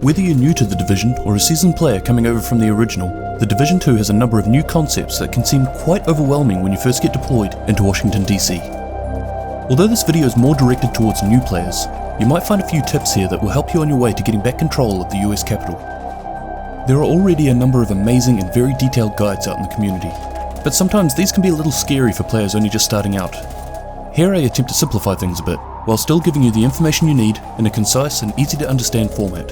Whether you're new to the Division or a seasoned player coming over from the original, the Division 2 has a number of new concepts that can seem quite overwhelming when you first get deployed into Washington DC. Although this video is more directed towards new players, you might find a few tips here that will help you on your way to getting back control of the US Capitol. There are already a number of amazing and very detailed guides out in the community, but sometimes these can be a little scary for players only just starting out. Here I attempt to simplify things a bit, while still giving you the information you need in a concise and easy to understand format.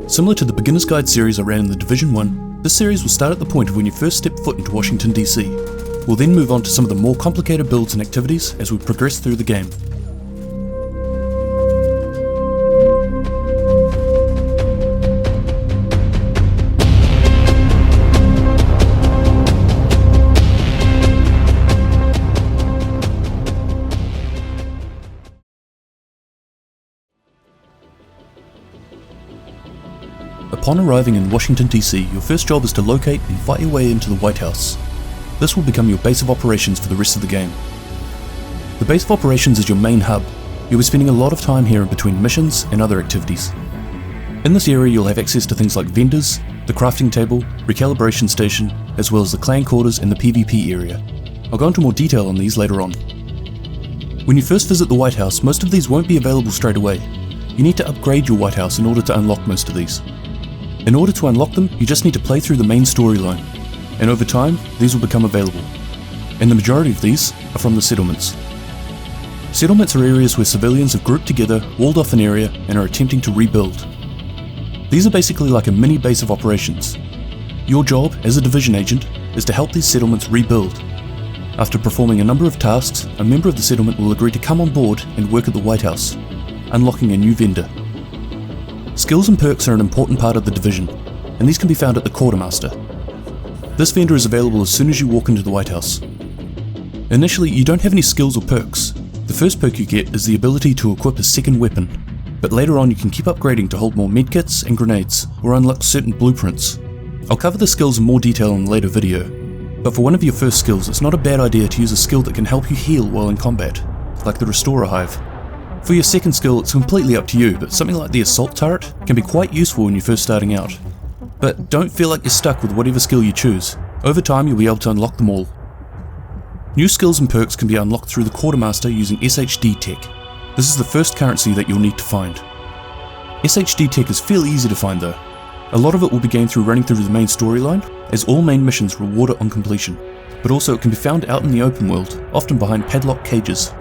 Similar to the Beginner's Guide series I ran in the Division 1, this series will start at the point of when you first step foot into Washington DC. We'll then move on to some of the more complicated builds and activities as we progress through the game. Upon arriving in Washington DC, your first job is to locate and fight your way into the White House. This will become your base of operations for the rest of the game. The base of operations is your main hub. You'll be spending a lot of time here in between missions and other activities. In this area you'll have access to things like vendors, the crafting table, recalibration station, as well as the clan quarters and the PvP area. I'll go into more detail on these later on. When you first visit the White House, most of these won't be available straight away. You need to upgrade your White House in order to unlock most of these. In order to unlock them, you just need to play through the main storyline, and over time, these will become available. And the majority of these are from the settlements. Settlements are areas where civilians have grouped together, walled off an area, and are attempting to rebuild. These are basically like a mini base of operations. Your job, as a Division agent, is to help these settlements rebuild. After performing a number of tasks, a member of the settlement will agree to come on board and work at the White House, unlocking a new vendor. Skills and perks are an important part of the Division, and these can be found at the Quartermaster. This vendor is available as soon as you walk into the White House. Initially, you don't have any skills or perks. The first perk you get is the ability to equip a second weapon, but later on you can keep upgrading to hold more medkits and grenades, or unlock certain blueprints. I'll cover the skills in more detail in a later video, but for one of your first skills, it's not a bad idea to use a skill that can help you heal while in combat, like the Restorer Hive. For your second skill, it's completely up to you, but something like the Assault Turret can be quite useful when you're first starting out. But don't feel like you're stuck with whatever skill you choose. Over time, you'll be able to unlock them all. New skills and perks can be unlocked through the Quartermaster using SHD tech. This is the first currency that you'll need to find. SHD tech is fairly easy to find though. A lot of it will be gained through running through the main storyline, as all main missions reward it on completion, but also it can be found out in the open world, often behind padlocked cages.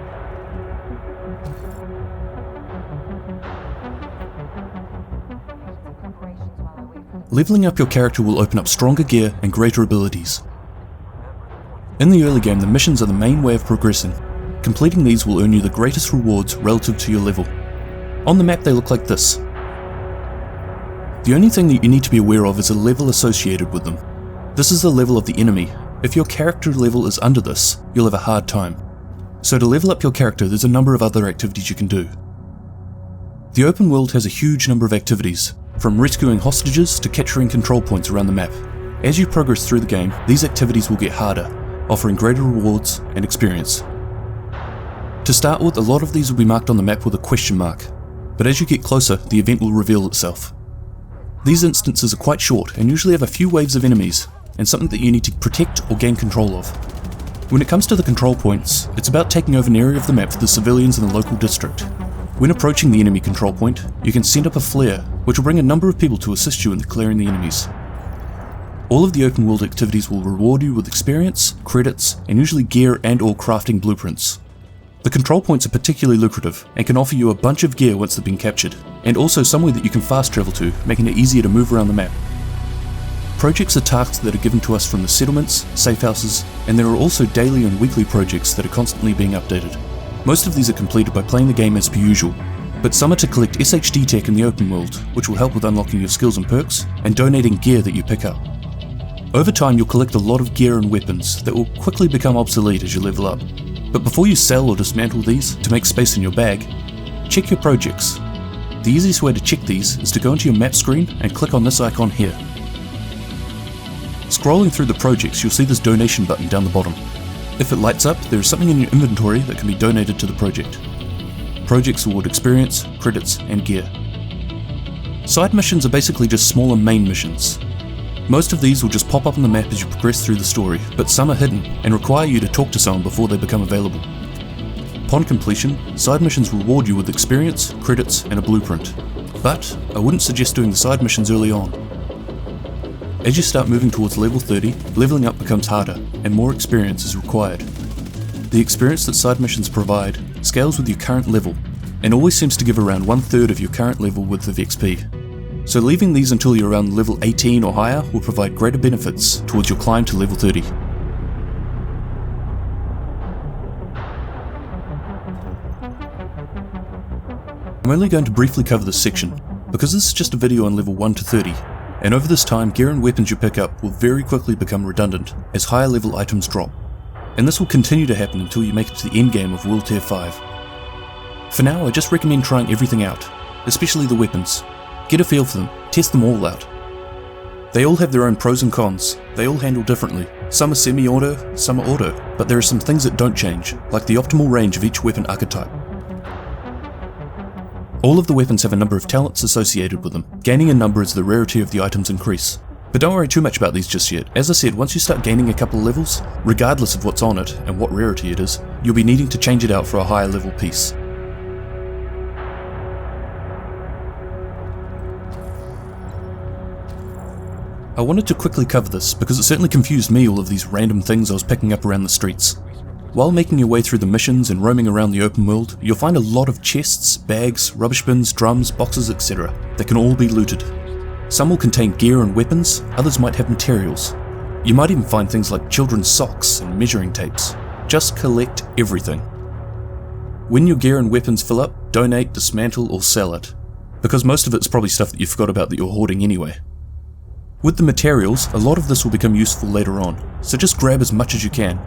Leveling up your character will open up stronger gear and greater abilities. In the early game, the missions are the main way of progressing. Completing these will earn you the greatest rewards relative to your level. On the map they look like this. The only thing that you need to be aware of is a level associated with them. This is the level of the enemy. If your character level is under this, you'll have a hard time. So to level up your character, there's a number of other activities you can do. The open world has a huge number of activities, from rescuing hostages to capturing control points around the map. As you progress through the game, these activities will get harder, offering greater rewards and experience. To start with, a lot of these will be marked on the map with a question mark, but as you get closer, the event will reveal itself. These instances are quite short and usually have a few waves of enemies, and something that you need to protect or gain control of. When it comes to the control points, it's about taking over an area of the map for the civilians in the local district. When approaching the enemy control point, you can send up a flare, which will bring a number of people to assist you in clearing the enemies. All of the open world activities will reward you with experience, credits, and usually gear and or crafting blueprints. The control points are particularly lucrative and can offer you a bunch of gear once they've been captured, and also somewhere that you can fast travel to, making it easier to move around the map. Projects are tasks that are given to us from the settlements, safe houses, and there are also daily and weekly projects that are constantly being updated. Most of these are completed by playing the game as per usual, but some are to collect SHD tech in the open world, which will help with unlocking your skills and perks, and donating gear that you pick up. Over time you'll collect a lot of gear and weapons that will quickly become obsolete as you level up, but before you sell or dismantle these to make space in your bag, check your projects. The easiest way to check these is to go into your map screen and click on this icon here. Scrolling through the projects, you'll see this donation button down the bottom. If it lights up, there is something in your inventory that can be donated to the project. Projects award experience, credits, and gear. Side missions are basically just smaller main missions. Most of these will just pop up on the map as you progress through the story, but some are hidden and require you to talk to someone before they become available. Upon completion, side missions reward you with experience, credits, and a blueprint. But I wouldn't suggest doing the side missions early on. As you start moving towards level 30, leveling up becomes harder, and more experience is required. The experience that side missions provide scales with your current level, and always seems to give around 1/3 of your current level worth of XP. So leaving these until you're around level 18 or higher will provide greater benefits towards your climb to level 30. I'm only going to briefly cover this section, because this is just a video on level 1 to 30, and over this time gear and weapons you pick up will very quickly become redundant as higher level items drop, and this will continue to happen until you make it to the end game of World Tier 5. For now I just recommend trying everything out, especially the weapons. Get a feel for them, test them all out. They all have their own pros and cons, they all handle differently. Some are semi-auto, some are auto, but there are some things that don't change, like the optimal range of each weapon archetype. All of the weapons have a number of talents associated with them, gaining a number as the rarity of the items increase. But don't worry too much about these just yet. As I said, once you start gaining a couple of levels, regardless of what's on it and what rarity it is, you'll be needing to change it out for a higher level piece. I wanted to quickly cover this because it certainly confused me, all of these random things I was picking up around the streets. While making your way through the missions and roaming around the open world, you'll find a lot of chests, bags, rubbish bins, drums, boxes, etc. that can all be looted. Some will contain gear and weapons, others might have materials. You might even find things like children's socks and measuring tapes. Just collect everything. When your gear and weapons fill up, donate, dismantle or sell it, because most of it's probably stuff that you forgot about that you're hoarding anyway. With the materials, a lot of this will become useful later on, so just grab as much as you can.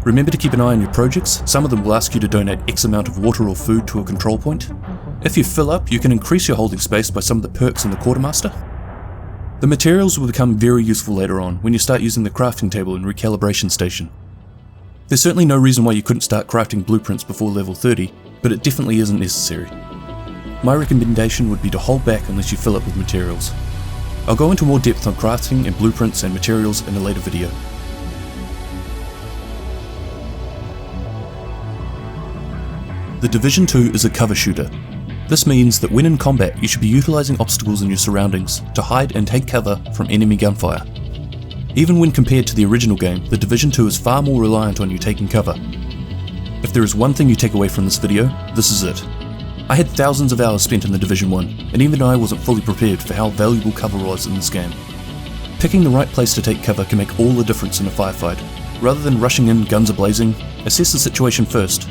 Remember to keep an eye on your projects. Some of them will ask you to donate X amount of water or food to a control point. If you fill up, you can increase your holding space by some of the perks in the quartermaster. The materials will become very useful later on when you start using the crafting table and recalibration station. There's certainly no reason why you couldn't start crafting blueprints before level 30, but it definitely isn't necessary. My recommendation would be to hold back unless you fill up with materials. I'll go into more depth on crafting and blueprints and materials in a later video. The Division 2 is a cover shooter. This means that when in combat you should be utilising obstacles in your surroundings to hide and take cover from enemy gunfire. Even when compared to the original game, the Division 2 is far more reliant on you taking cover. If there is one thing you take away from this video, this is it. I had thousands of hours spent in the Division 1, and even I wasn't fully prepared for how valuable cover was in this game. Picking the right place to take cover can make all the difference in a firefight. Rather than rushing in guns a-blazing, assess the situation first.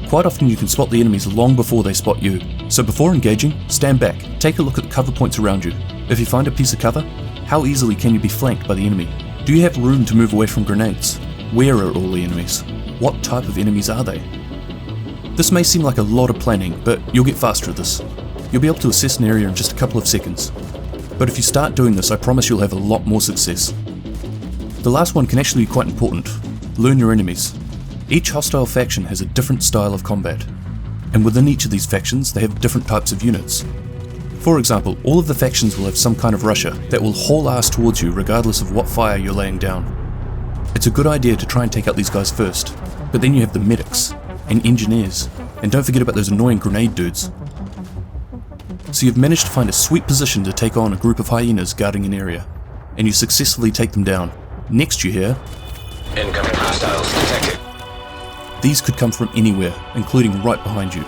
Quite often you can spot the enemies long before they spot you, so before engaging, stand back, take a look at the cover points around you. If you find a piece of cover, how easily can you be flanked by the enemy? Do you have room to move away from grenades? Where are all the enemies? What type of enemies are they? This may seem like a lot of planning, but you'll get faster at this. You'll be able to assess an area in just a couple of seconds. But if you start doing this, I promise you'll have a lot more success. The last one can actually be quite important. Learn your enemies. Each hostile faction has a different style of combat, and within each of these factions they have different types of units. For example, all of the factions will have some kind of rusher that will haul ass towards you regardless of what fire you're laying down. It's a good idea to try and take out these guys first, but then you have the medics, and engineers, and don't forget about those annoying grenade dudes. So you've managed to find a sweet position to take on a group of hyenas guarding an area, and you successfully take them down. Next you hear, incoming hostiles detected. These could come from anywhere, including right behind you.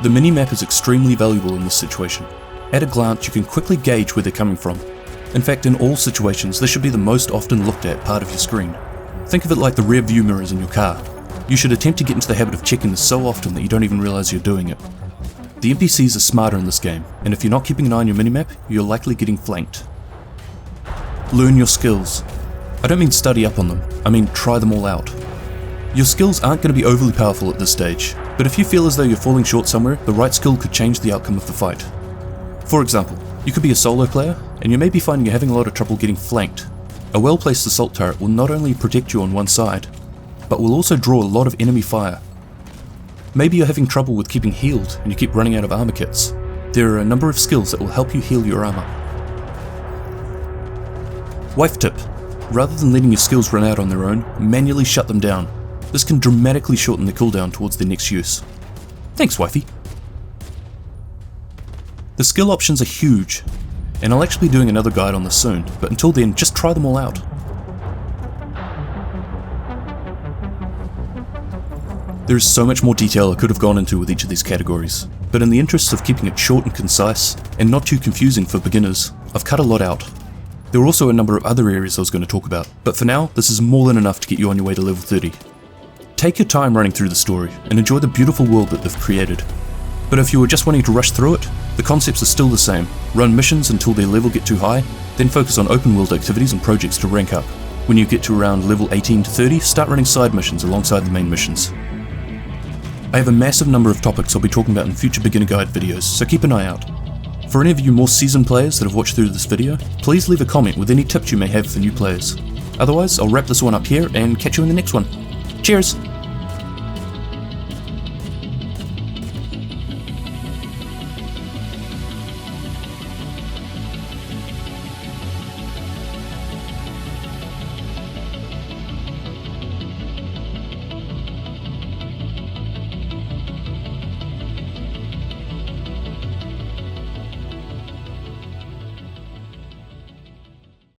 The minimap is extremely valuable in this situation. At a glance you can quickly gauge where they're coming from. In fact, in all situations this should be the most often looked at part of your screen. Think of it like the rear view mirrors in your car. You should attempt to get into the habit of checking this so often that you don't even realise you're doing it. The NPCs are smarter in this game, and if you're not keeping an eye on your minimap, you're likely getting flanked. Learn your skills. I don't mean study up on them, I mean try them all out. Your skills aren't going to be overly powerful at this stage, but if you feel as though you're falling short somewhere, the right skill could change the outcome of the fight. For example, you could be a solo player, and you may be finding you're having a lot of trouble getting flanked. A well-placed assault turret will not only protect you on one side, but will also draw a lot of enemy fire. Maybe you're having trouble with keeping healed and you keep running out of armor kits. There are a number of skills that will help you heal your armor. Wife tip: rather than letting your skills run out on their own, manually shut them down. This can dramatically shorten the cooldown towards their next use. Thanks, wifey. The skill options are huge, and I'll actually be doing another guide on this soon, but until then, just try them all out. There is so much more detail I could have gone into with each of these categories, but in the interests of keeping it short and concise, and not too confusing for beginners, I've cut a lot out. There are also a number of other areas I was going to talk about, but for now, this is more than enough to get you on your way to level 30. Take your time running through the story, and enjoy the beautiful world that they've created. But if you were just wanting to rush through it, the concepts are still the same. Run missions until their level get too high, then focus on open world activities and projects to rank up. When you get to around level 18 to 30, start running side missions alongside the main missions. I have a massive number of topics I'll be talking about in future beginner guide videos, so keep an eye out. For any of you more seasoned players that have watched through this video, please leave a comment with any tips you may have for new players. Otherwise, I'll wrap this one up here and catch you in the next one. Cheers!